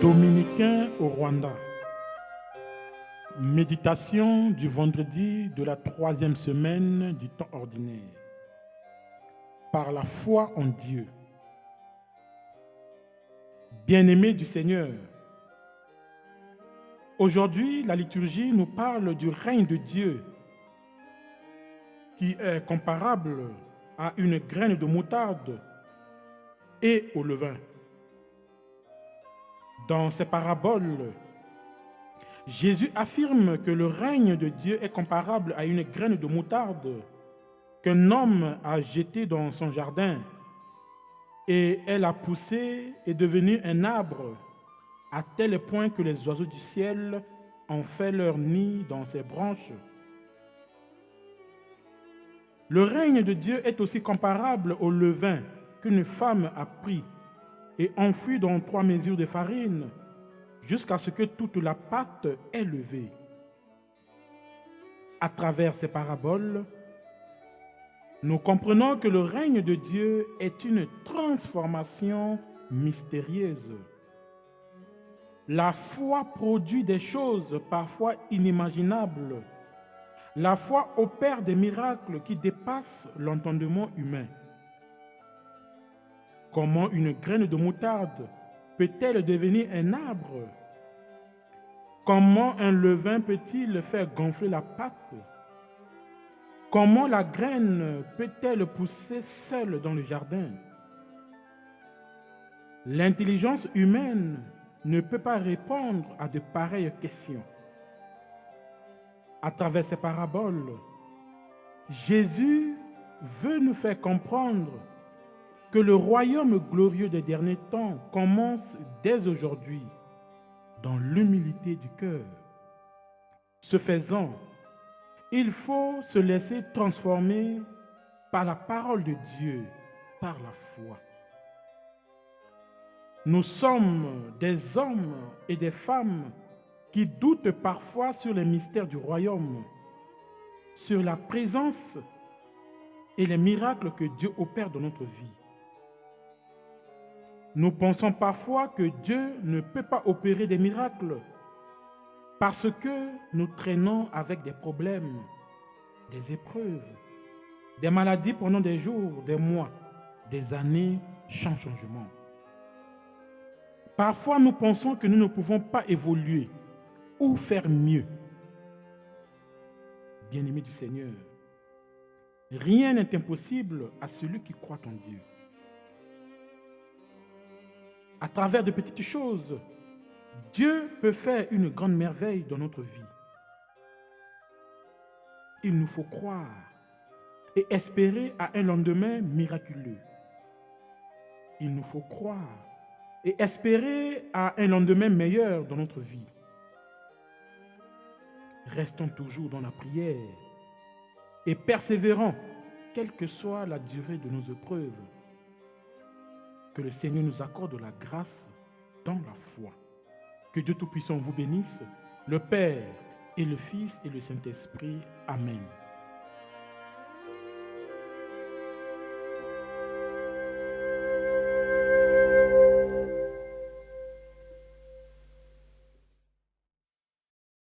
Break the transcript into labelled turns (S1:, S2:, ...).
S1: Dominicains au Rwanda. Méditation du vendredi de la 3e semaine du temps ordinaire. Par la foi en Dieu. Bien-aimés du Seigneur, aujourd'hui la liturgie nous parle du règne de Dieu qui est comparable à une graine de moutarde et au levain. Dans ces paraboles, Jésus affirme que le règne de Dieu est comparable à une graine de moutarde qu'un homme a jetée dans son jardin et elle a poussé et est devenue un arbre à tel point que les oiseaux du ciel ont fait leur nid dans ses branches. Le règne de Dieu est aussi comparable au levain qu'une femme a pris et enfoui dans 3 mesures de farine jusqu'à ce que toute la pâte est levée. À travers ces paraboles, nous comprenons que le règne de Dieu est une transformation mystérieuse. La foi produit des choses parfois inimaginables. La foi opère des miracles qui dépassent l'entendement humain. Comment une graine de moutarde peut-elle devenir un arbre? Comment un levain peut-il faire gonfler la pâte? Comment la graine peut-elle pousser seule dans le jardin? L'intelligence humaine ne peut pas répondre à de pareilles questions. À travers ces paraboles, Jésus veut nous faire comprendre que le royaume glorieux des derniers temps commence dès aujourd'hui dans l'humilité du cœur. Ce faisant, il faut se laisser transformer par la parole de Dieu, par la foi. Nous sommes des hommes et des femmes qui doutent parfois sur les mystères du royaume, sur la présence et les miracles que Dieu opère dans notre vie. Nous pensons parfois que Dieu ne peut pas opérer des miracles parce que nous traînons avec des problèmes, des épreuves, des maladies pendant des jours, des mois, des années sans changement. Parfois, nous pensons que nous ne pouvons pas évoluer ou faire mieux. Bien-aimés du Seigneur, rien n'est impossible à celui qui croit en Dieu. À travers de petites choses, Dieu peut faire une grande merveille dans notre vie. Il nous faut croire et espérer à un lendemain miraculeux. Il nous faut croire et espérer à un lendemain meilleur dans notre vie. Restons toujours dans la prière et persévérons, quelle que soit la durée de nos épreuves. Que le Seigneur nous accorde la grâce dans la foi. Que Dieu Tout-Puissant vous bénisse, le Père et le Fils et le Saint-Esprit. Amen.